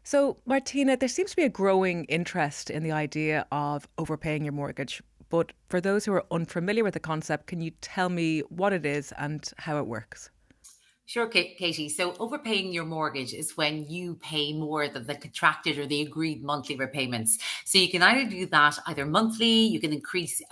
So, Martina, there seems to be a growing interest in the idea of overpaying your mortgage. But for those who are unfamiliar with the concept, can you tell me what it is and how it works? Sure, Katie. So overpaying your mortgage is when you pay more than the contracted or the agreed monthly repayments. So you can either do that either monthly, you can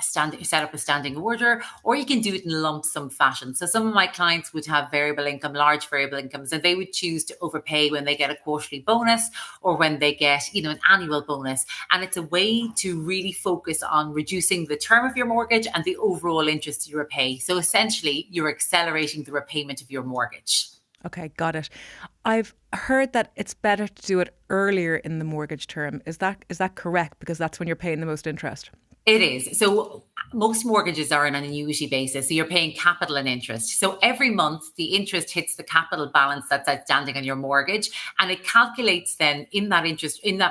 set up a standing order, or you can do it in a lump sum fashion. So some of my clients would have variable income, large variable incomes, and they would choose to overpay when they get a quarterly bonus or when they get, an annual bonus. And it's a way to really focus on reducing the term of your mortgage and the overall interest you repay. So essentially, you're accelerating the repayment of your mortgage. Okay, got it. I've heard that it's better to do it earlier in the mortgage term. Is that correct? Because that's when you're paying the most interest. It is. So most mortgages are on an annuity basis. So you're paying capital and interest. So every month the interest hits the capital balance that's outstanding on your mortgage. And it calculates then in that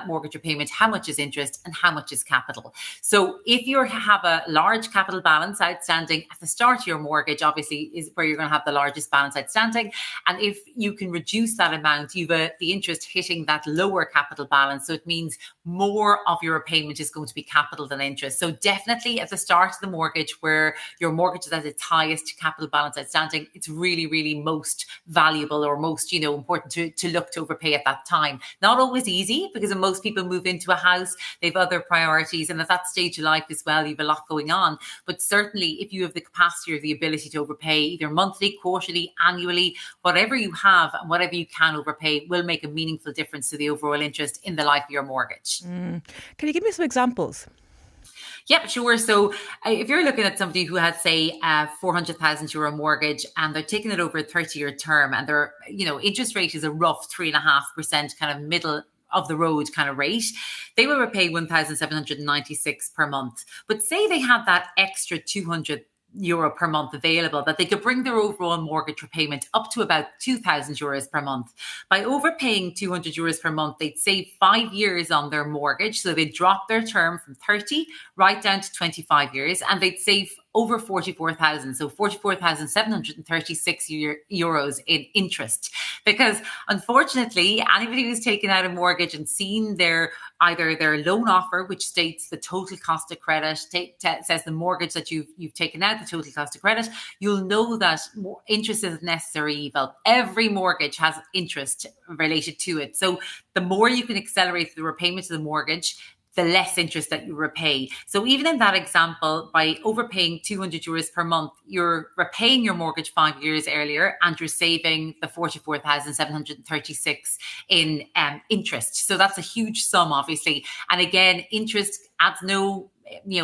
mortgage repayment, how much is interest and how much is capital. So if you have a large capital balance outstanding at the start of your mortgage, obviously is where you're going to have the largest balance outstanding. And if you can reduce that amount, you've the interest hitting that lower capital balance. So it means more of your repayment is going to be capital than interest. So definitely at the start of the mortgage, where your mortgage is at its highest capital balance outstanding, it's really, really most valuable or most, important to look to overpay at that time. Not always easy, because when most people move into a house, they have other priorities. And at that stage of life as well, you have a lot going on. But certainly if you have the capacity or the ability to overpay either monthly, quarterly, annually, whatever you have and whatever you can overpay will make a meaningful difference to the overall interest in the life of your mortgage. Can you give me some examples? Yeah, sure. So if you're looking at somebody who has, say, a €400,000 mortgage and they're taking it over a 30-year term and their, interest rate is a rough 3.5% kind of middle of the road kind of rate, they will repay 1,796 per month. But say they had that extra €200 per month available, that they could bring their overall mortgage repayment up to about €2,000 per month. By overpaying €200 per month, they'd save 5 years on their mortgage. So they'd drop their term from 30 right down to 25 years, and they'd save over 44,000, so 44,736 euros in interest. Because unfortunately, anybody who's taken out a mortgage and seen either their loan offer, which states the total cost of credit, says the mortgage that you've taken out, the total cost of credit, you'll know that interest is a necessary evil. Every mortgage has interest related to it. So the more you can accelerate the repayment of the mortgage, the less interest that you repay. So even in that example, by overpaying €200 per month, you're repaying your mortgage 5 years earlier and you're saving the 44,736 in interest. So that's a huge sum, obviously. And again, interest adds no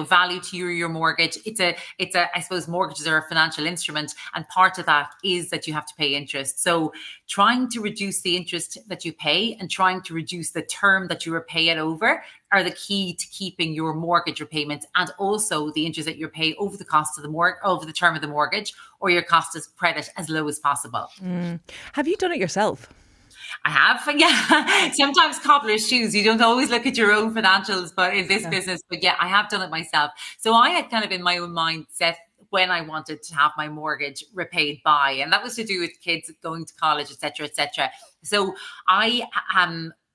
value to your mortgage. It's a I suppose mortgages are a financial instrument, and part of that is that you have to pay interest. So trying to reduce the interest that you pay and trying to reduce the term that you repay it over are the key to keeping your mortgage repayments and also the interest that you pay over the cost of over the term of the mortgage or your cost of credit as low as possible. Have you done it yourself? I have, yeah. Sometimes cobbler's shoes. You don't always look at your own financials, but in this business, but yeah, I have done it myself. So I had kind of in my own mindset when I wanted to have my mortgage repaid by, and that was to do with kids going to college, etc., etc. So I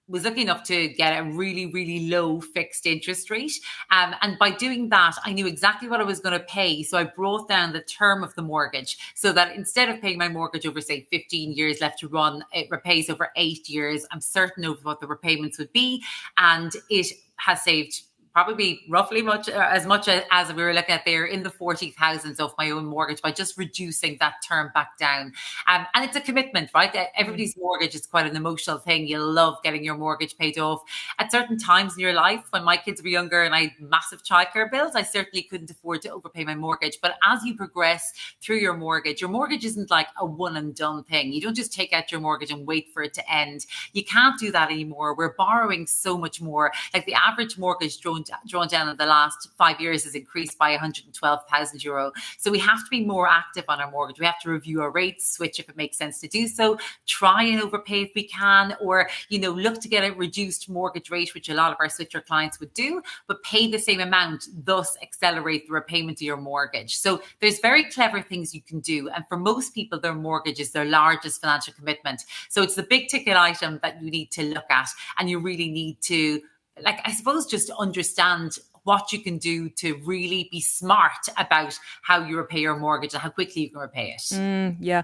was lucky enough to get a really, really low fixed interest rate. And by doing that, I knew exactly what I was going to pay. So I brought down the term of the mortgage so that instead of paying my mortgage over, say, 15 years left to run, it repays over 8 years. I'm certain of what the repayments would be. And it has saved probably roughly as much as we were looking at there in the 40,000s of my own mortgage by just reducing that term back down. And it's a commitment, right? Everybody's mortgage is quite an emotional thing. You love getting your mortgage paid off. At certain times in your life, when my kids were younger and I had massive childcare bills, I certainly couldn't afford to overpay my mortgage. But as you progress through your mortgage isn't like a one and done thing. You don't just take out your mortgage and wait for it to end. You can't do that anymore. We're borrowing so much more. Like the average mortgage drawn drawn down in the last 5 years has increased by €112,000. So we have to be more active on our mortgage. We have to review our rates, switch if it makes sense to do so, try and overpay if we can, or, look to get a reduced mortgage rate, which a lot of our switcher clients would do, but pay the same amount, thus accelerate the repayment of your mortgage. So there's very clever things you can do. And for most people, their mortgage is their largest financial commitment. So it's the big ticket item that you need to look at. And you really need to, I suppose, just understand what you can do to really be smart about how you repay your mortgage and how quickly you can repay it. Yeah.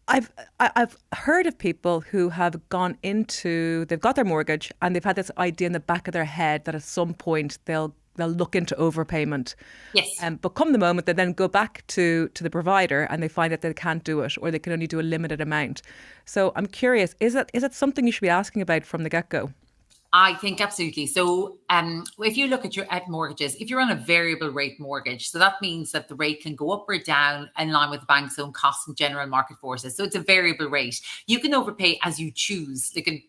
I've heard of people who have they've got their mortgage and they've had this idea in the back of their head that at some point they'll look into overpayment. Yes. But come the moment, they then go back to the provider and they find that they can't do it, or they can only do a limited amount. So I'm curious, is it something you should be asking about from the get-go? I think absolutely. So if you look at mortgages, if you're on a variable rate mortgage, so that means that the rate can go up or down in line with the bank's own costs and general market forces. So it's a variable rate. You can overpay as you choose. You can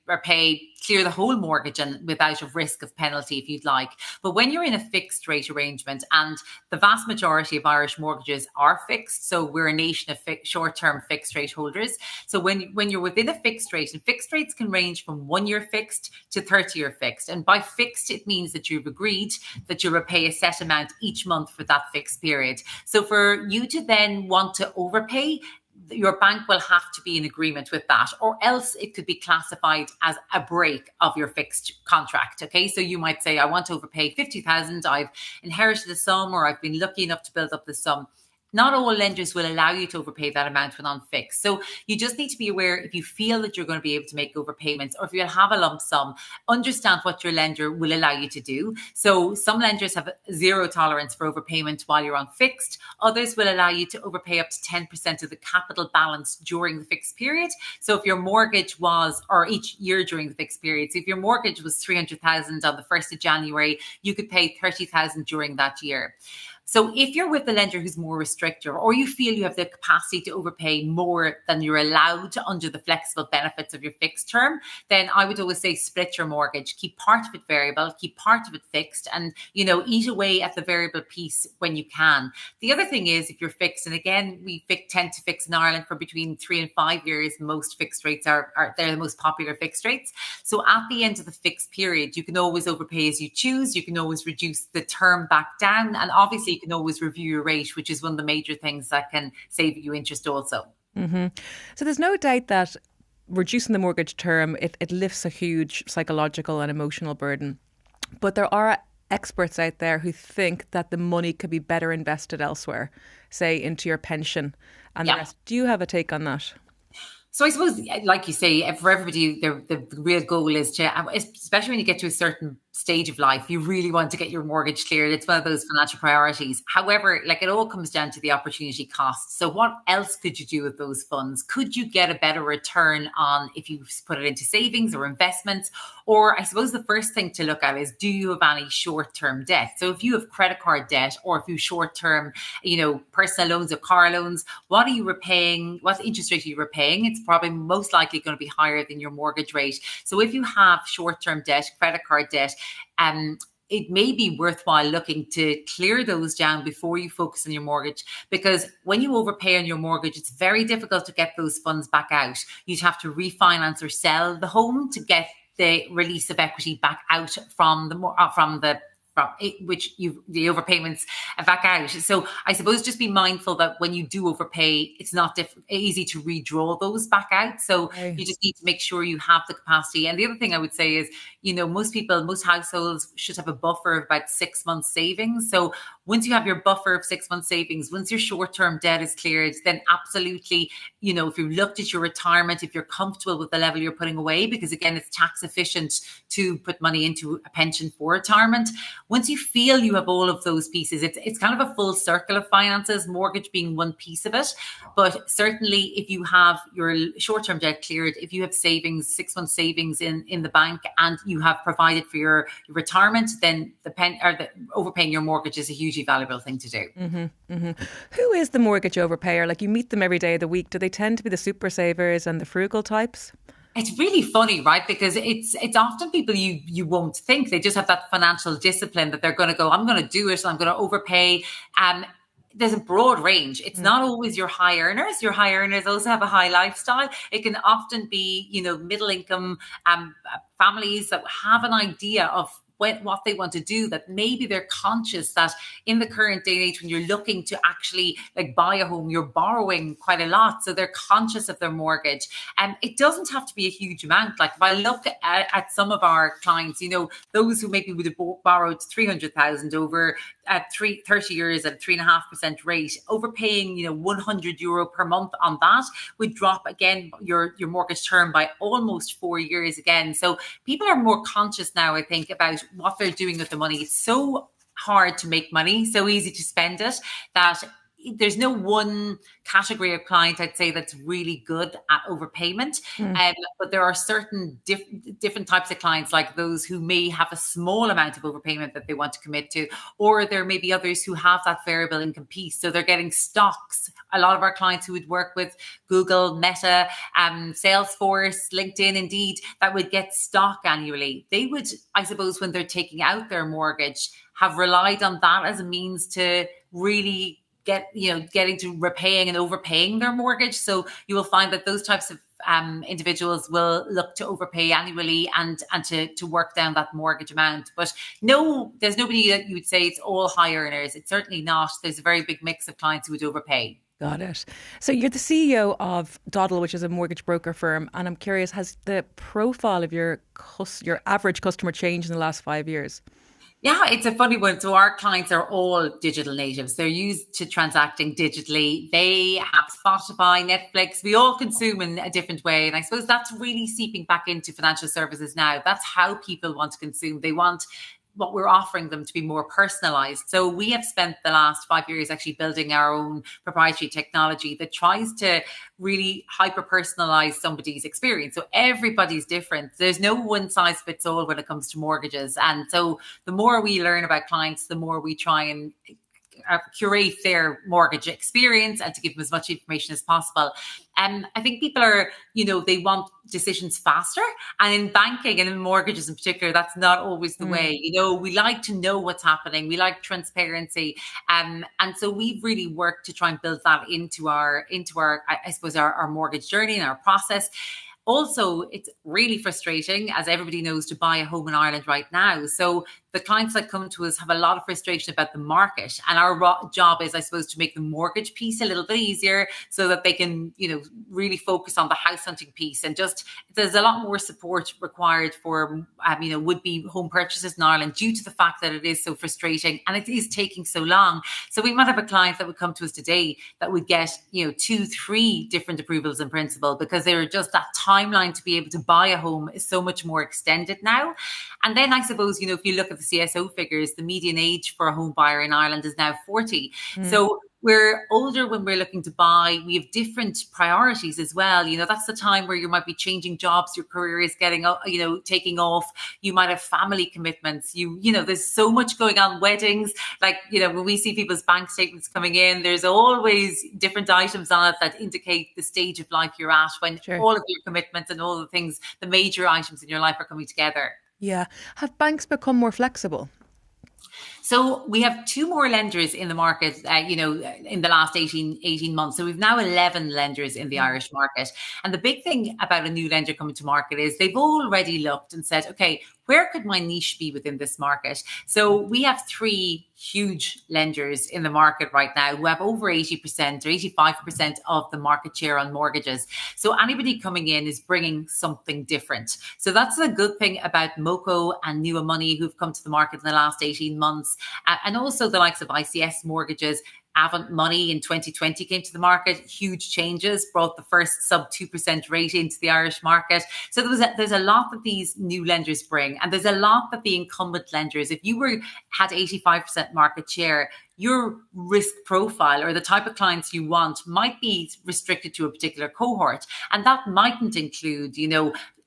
clear the whole mortgage and without a risk of penalty if you'd like. But when you're in a fixed rate arrangement, and the vast majority of Irish mortgages are fixed, so we're a nation of short-term fixed rate holders. So when you're within a fixed rate, and fixed rates can range from 1 year fixed to 30-year fixed. And by fixed, it means that you've agreed that you repay a set amount each month for that fixed period. So for you to then want to overpay, your bank will have to be in agreement with that, or else it could be classified as a break of your fixed contract. Okay, so you might say, I want to overpay 50,000. I've inherited a sum, or I've been lucky enough to build up the sum. Not all lenders will allow you to overpay that amount when on fixed. So you just need to be aware, if you feel that you're going to be able to make overpayments, or if you'll have a lump sum, understand what your lender will allow you to do. So some lenders have zero tolerance for overpayment while you're on fixed. Others will allow you to overpay up to 10% of the capital balance during the fixed period. So if your mortgage was, or each year during the fixed period, so if your mortgage was 300,000 on the 1st of January, you could pay 30,000 during that year. So if you're with a lender who's more restrictive, or you feel you have the capacity to overpay more than you're allowed under the flexible benefits of your fixed term, then I would always say split your mortgage. Keep part of it variable, keep part of it fixed, and, eat away at the variable piece when you can. The other thing is, if you're fixed, and again, we tend to fix in Ireland for between 3 and 5 years. Most fixed rates they're the most popular fixed rates. So at the end of the fixed period, you can always overpay as you choose. You can always reduce the term back down. And obviously, you can always review your rate, which is one of the major things that can save you interest also. Mm-hmm. So there's no doubt that reducing the mortgage term, it lifts a huge psychological and emotional burden. But there are experts out there who think that the money could be better invested elsewhere, say into your pension and the rest. Do you have a take on that? So I suppose, like you say, for everybody, the real goal is to, especially when you get to a certain stage of life, you really want to get your mortgage cleared. It's one of those financial priorities. However, it all comes down to the opportunity cost. So what else could you do with those funds? Could you get a better return on if you put it into savings or investments? Or I suppose the first thing to look at is, do you have any short-term debt? So if you have credit card debt, or if you short-term, personal loans or car loans, what are you repaying? What interest rate are you repaying? It's probably most likely going to be higher than your mortgage rate. So if you have short-term debt, credit card debt, it may be worthwhile looking to clear those down before you focus on your mortgage, because when you overpay on your mortgage, it's very difficult to get those funds back out. You'd have to refinance or sell the home to get the release of equity back out from the the overpayments back out. So I suppose just be mindful that when you do overpay, it's not easy to redraw those back out. So you just need to make sure you have the capacity. And the other thing I would say is, most households should have a buffer of about 6 months savings. So once you have your buffer of 6 months savings, once your short-term debt is cleared, then absolutely, if you've looked at your retirement, if you're comfortable with the level you're putting away, because again, it's tax efficient to put money into a pension for retirement. Once you feel you have all of those pieces, it's kind of a full circle of finances, mortgage being one piece of it. But certainly if you have your short-term debt cleared, if you have savings, 6 months savings in the bank, and you have provided for your retirement, then the overpaying your mortgage is a hugely valuable thing to do. Mm-hmm, mm-hmm. Who is the mortgage overpayer? You meet them every day of the week. Do they tend to be the super savers and the frugal types? It's really funny, right? Because it's often people you won't think. They just have that financial discipline that they're going to go, I'm going to do it, I'm going to overpay. There's a broad range. It's not always your high earners. Your high earners also have a high lifestyle. It can often be, middle income families that have an idea of what they want to do, that maybe they're conscious that in the current day and age, when you're looking to actually like buy a home, you're borrowing quite a lot. So they're conscious of their mortgage. And it doesn't have to be a huge amount. Like if I look at some of our clients, those who maybe would have borrowed 300,000 over 30 years at a 3.5% rate, overpaying, €100 per month on that would drop again your mortgage term by almost 4 years again. So people are more conscious now, I think, about what they're doing with the money. It's so hard to make money, so easy to spend it, that there's no one category of client, I'd say, that's really good at overpayment. But there are certain different types of clients, like those who may have a small amount of overpayment that they want to commit to, or there may be others who have that variable income piece. So they're getting stocks. A lot of our clients who would work with Google, Meta, Salesforce, LinkedIn, Indeed, that would get stock annually. They would, I suppose, when they're taking out their mortgage, have relied on that as a means to really getting to repaying and overpaying their mortgage. So you will find that those types of individuals will look to overpay annually and to work down that mortgage amount. But no, there's nobody that you would say it's all high earners. It's certainly not. There's a very big mix of clients who would overpay. Got it. So you're the CEO of Doddl, which is a mortgage broker firm. And I'm curious, has the profile of your average customer changed in the last 5 years? Yeah, it's a funny one. So our clients are all digital natives. They're used to transacting digitally. They have Spotify, Netflix. We all consume in a different way. And I suppose that's really seeping back into financial services now. That's how people want to consume. They want what we're offering them to be more personalized. So we have spent the last 5 years actually building our own proprietary technology that tries to really hyper personalize somebody's experience. So everybody's different. There's no one size fits all when it comes to mortgages. And so the more we learn about clients, the more we try and curate their mortgage experience and to give them as much information as possible. And I think people are, they want decisions faster. And in banking and in mortgages in particular, that's not always the way. We like to know what's happening. We like transparency. And so we've really worked to try and build that into our I suppose, our mortgage journey and our process. Also, it's really frustrating, as everybody knows, to buy a home in Ireland right now. So the clients that come to us have a lot of frustration about the market. And our job is, I suppose, to make the mortgage piece a little bit easier so that they can, really focus on the house hunting piece. And just, there's a lot more support required for, would-be home purchases in Ireland due to the fact that it is so frustrating and it is taking so long. So we might have a client that would come to us today that would get, 2-3 different approvals in principle, because they're just, that timeline to be able to buy a home is so much more extended now. And then I suppose, if you look at the CSO figures, the median age for a home buyer in Ireland is now 40. So we're older when we're looking to buy. We have different priorities as well. That's the time where you might be changing jobs, your career is getting, taking off. You might have family commitments. There's so much going on, weddings. Like, when we see people's bank statements coming in, there's always different items on it that indicate the stage of life you're at when all of your commitments and all the things, the major items in your life are coming together. Yeah. Have banks become more flexible? So we have 2 more lenders in the market, in the last 18 months. So we've now 11 lenders in the Irish market. And the big thing about a new lender coming to market is they've already looked and said, okay, where could my niche be within this market? So we have 3 huge lenders in the market right now who have over 80% or 85% of the market share on mortgages. So anybody coming in is bringing something different. So that's the good thing about Moco and Newer Money, who've come to the market in the last 18 months. And also the likes of ICS mortgages. Avant Money in 2020 came to the market, huge changes, brought the first sub 2% rate into the Irish market. So there's a lot that these new lenders bring, and there's a lot that the incumbent lenders, if you had 85% market share, your risk profile or the type of clients you want might be restricted to a particular cohort. And that mightn't include,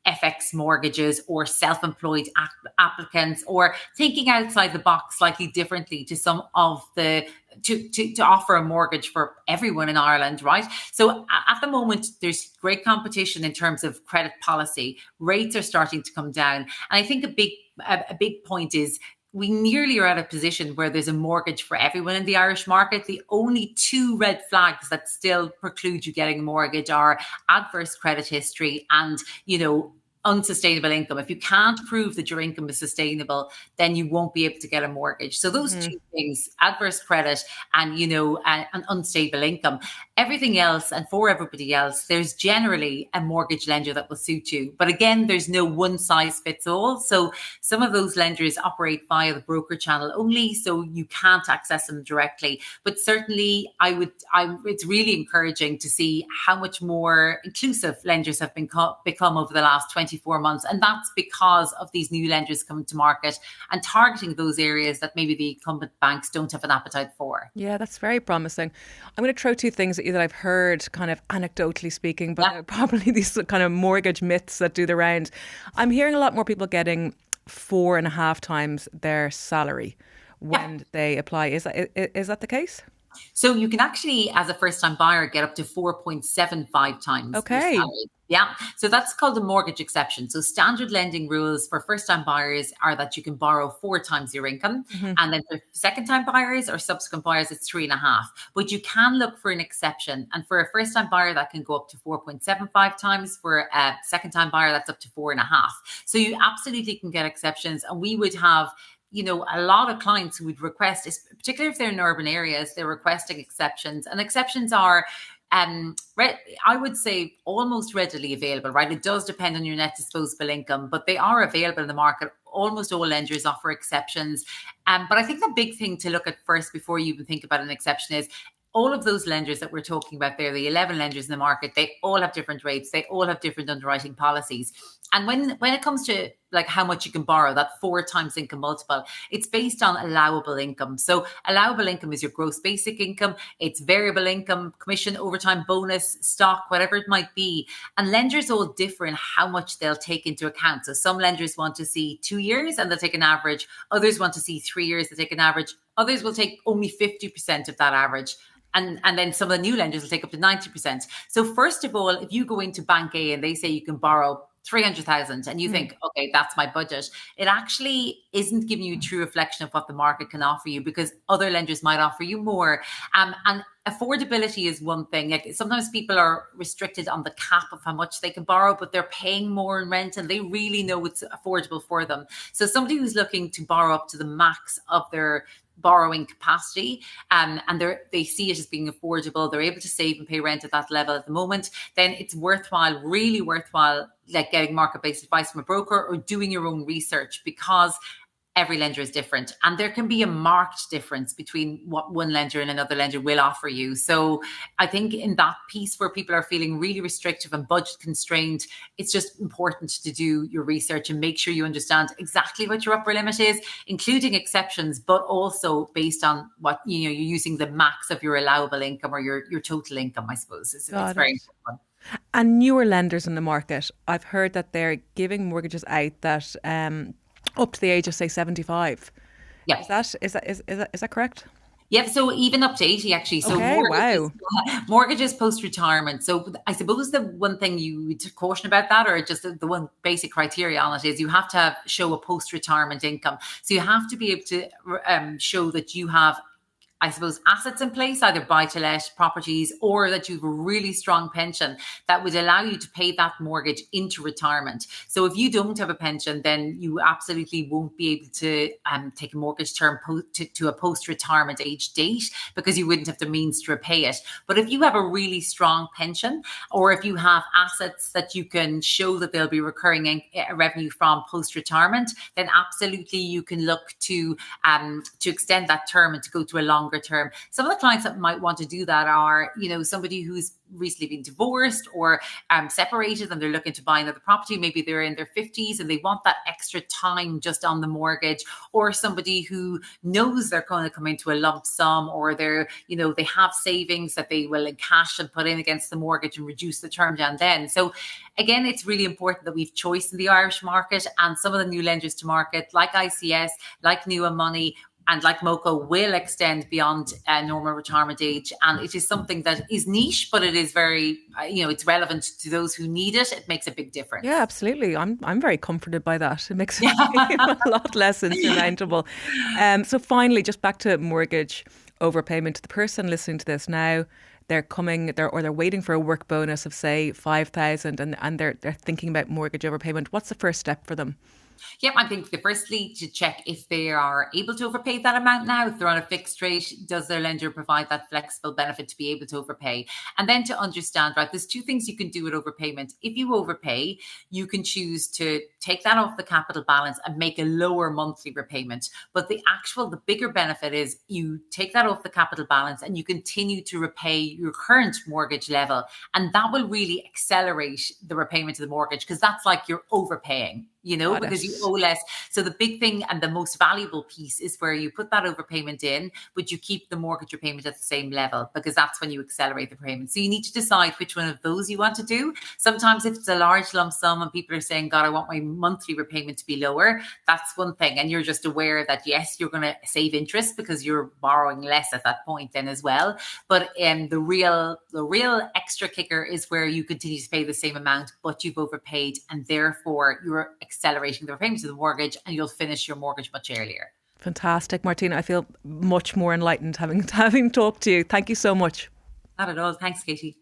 FX mortgages or self-employed applicants, or thinking outside the box slightly differently to some of the to offer a mortgage for everyone in Ireland, right? So at the moment, there's great competition in terms of credit policy. Rates are starting to come down. And I think a big point is we nearly are at a position where there's a mortgage for everyone in the Irish market. The only two red flags that still preclude you getting a mortgage are adverse credit history and, unsustainable income. If you can't prove that your income is sustainable, then you won't be able to get a mortgage. So those two things, adverse credit and, an unstable income, everything else, and for everybody else, there's generally a mortgage lender that will suit you. But again, there's no one size fits all. So some of those lenders operate via the broker channel only, so you can't access them directly. But certainly it's really encouraging to see how much more inclusive lenders have become over the last 24 months. And that's because of these new lenders coming to market and targeting those areas that maybe the incumbent banks don't have an appetite for. Yeah, that's very promising. I'm going to throw two things at you that I've heard kind of anecdotally speaking, but they're probably these kind of mortgage myths that do the rounds. I'm hearing a lot more people getting 4.5 times their salary when they apply. Is that the case? So you can actually, as a first-time buyer, get up to 4.75 times. Okay. Your salary. Yeah. So that's called the mortgage exception. So standard lending rules for first-time buyers are that you can borrow 4 times your income. And then for second-time buyers or subsequent buyers, it's 3.5. But you can look for an exception. And for a first-time buyer, that can go up to 4.75 times. For a second-time buyer, that's up to 4.5. So you absolutely can get exceptions. And we would have a lot of clients who would request, particularly if they're in urban areas, they're requesting exceptions. And exceptions are, I would say, almost readily available, right? It does depend on your net disposable income, but they are available in the market. Almost all lenders offer exceptions. But I think the big thing to look at first before you even think about an exception is all of those lenders that we're talking about there, the 11 lenders in the market, they all have different rates. They all have different underwriting policies. And when it comes to like how much you can borrow, that 4 times income multiple, it's based on allowable income. So allowable income is your gross basic income. It's variable income, commission, overtime, bonus, stock, whatever it might be. And lenders all differ in how much they'll take into account. So some lenders want to see 2 years and they'll take an average. Others want to see 3 years, they'll take an average. Others will take only 50% of that average. And then some of the new lenders will take up to 90%. So first of all, if you go into Bank A and they say you can borrow 300,000 and you think, okay, that's my budget, it actually isn't giving you a true reflection of what the market can offer you, because other lenders might offer you more. And affordability is one thing. Like sometimes people are restricted on the cap of how much they can borrow, but they're paying more in rent and they really know it's affordable for them. So somebody who's looking to borrow up to the max of their borrowing capacity, and they see it as being affordable, they're able to save and pay rent at that level at the moment, then it's really worthwhile, like getting market-based advice from a broker or doing your own research, because every lender is different and there can be a marked difference between what one lender and another lender will offer you. So I think in that piece where people are feeling really restrictive and budget constrained, it's just important to do your research and make sure you understand exactly what your upper limit is, including exceptions, but also based on what you're using the max of your allowable income or your total income, I suppose. It's very important. And newer lenders in the market, I've heard that they're giving mortgages out that up to the age of, say, 75. Yeah. Is that correct? Yeah, so even up to 80 actually. So okay, mortgages post-retirement. So I suppose the one thing you would caution about that, or just the one basic criteria on it, is you have to show a post-retirement income. So you have to be able to show that you have, I suppose, assets in place, either buy-to-let properties, or that you have a really strong pension that would allow you to pay that mortgage into retirement. So if you don't have a pension, then you absolutely won't be able to take a mortgage term to a post-retirement age date, because you wouldn't have the means to repay it. But if you have a really strong pension, or if you have assets that you can show that there'll be recurring revenue from post-retirement, then absolutely you can look to extend that term and to go to a longer longer term. Some of the clients that might want to do that are, somebody who's recently been divorced or separated and they're looking to buy another property. Maybe they're in their 50s and they want that extra time just on the mortgage, or somebody who knows they're going to come into a lump sum, or they have savings that they will cash and put in against the mortgage and reduce the term down then. So again, it's really important that we've choice in the Irish market, and some of the new lenders to market like ICS, like New Money, and like MoCo will extend beyond normal retirement age. And it is something that is niche, but it is very, it's relevant to those who need it. It makes a big difference. Yeah, absolutely. I'm very comforted by that. It makes it a lot less insurmountable. So finally, just back to mortgage overpayment. The person listening to this now, they're waiting for a work bonus of say 5,000 and they're thinking about mortgage overpayment. What's the first step for them? Yep, I think the firstly to check if they are able to overpay that amount now. If they're on a fixed rate, does their lender provide that flexible benefit to be able to overpay? And then to understand, right, there's two things you can do with overpayment. If you overpay, you can choose to take that off the capital balance and make a lower monthly repayment. But the bigger benefit is you take that off the capital balance and you continue to repay your current mortgage level. And that will really accelerate the repayment of the mortgage, because that's like you're overpaying. Because you owe less. So the big thing and the most valuable piece is where you put that overpayment in, but you keep the mortgage repayment at the same level, because that's when you accelerate the repayment. So you need to decide which one of those you want to do. Sometimes if it's a large lump sum and people are saying, God, I want my monthly repayment to be lower, that's one thing. And you're just aware that, yes, you're going to save interest because you're borrowing less at that point then as well. But the real extra kicker is where you continue to pay the same amount, but you've overpaid, and therefore you're accelerating the repayment of the mortgage and you'll finish your mortgage much earlier. Fantastic, Martina. I feel much more enlightened having talked to you. Thank you so much. Not at all. Thanks, Katie.